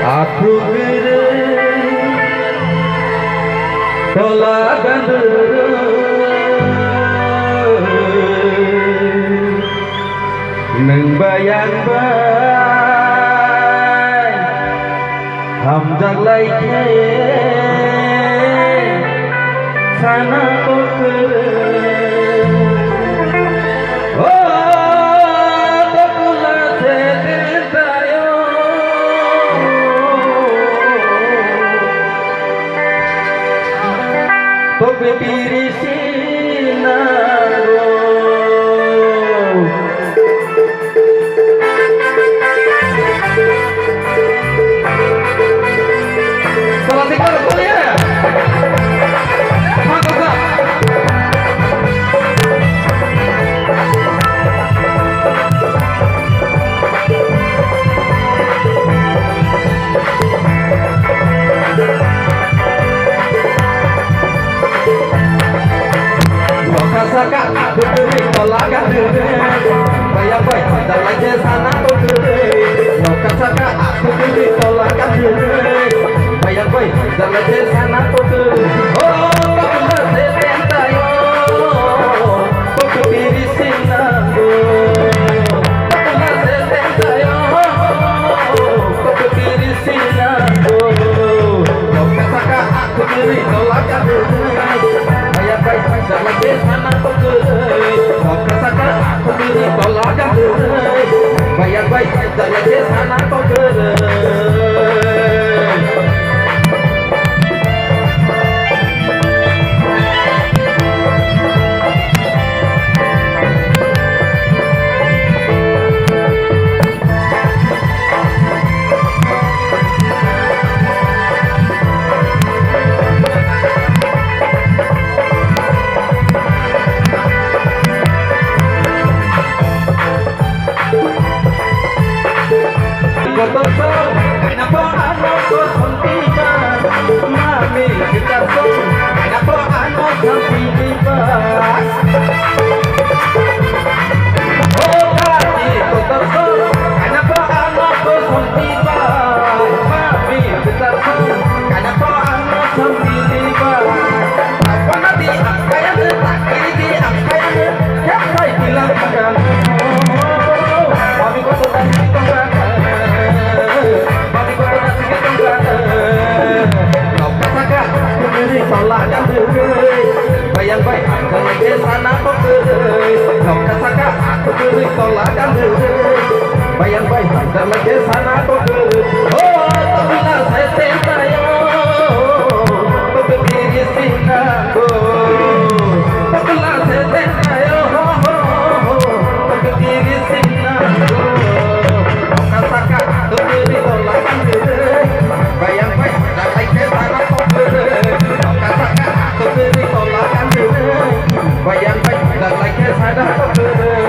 Aku kira tolakan neng bayang bay hamdak laike sana kokere Bibiri sinaro salah tinggal kuliah mantap kak Saka berdiri tolakan bayang bay dan lagi sana berdiri loka saka berdiri tolakan bayang bay dan lagi sana berdiri oh tak benar setentayo berdiri sinanggo tak benar setentayo berdiri sinanggo loka saka berdiri tolakan bayang bay dan lagi sana bayang baik dari sana kau bayang baik dan lagi sana kau berdiri loka saka berdiri tolakan bayang baik dan lagi sana kau berdiri oh tak benar saya cintayo berdiri sinanggo tak benar saya cintayo berdiri sinanggo loka saka berdiri tolakan bayang baik dan lagi sana kau berdiri loka saka berdiri tolakan bayang baik dan lagi sana kau berdiri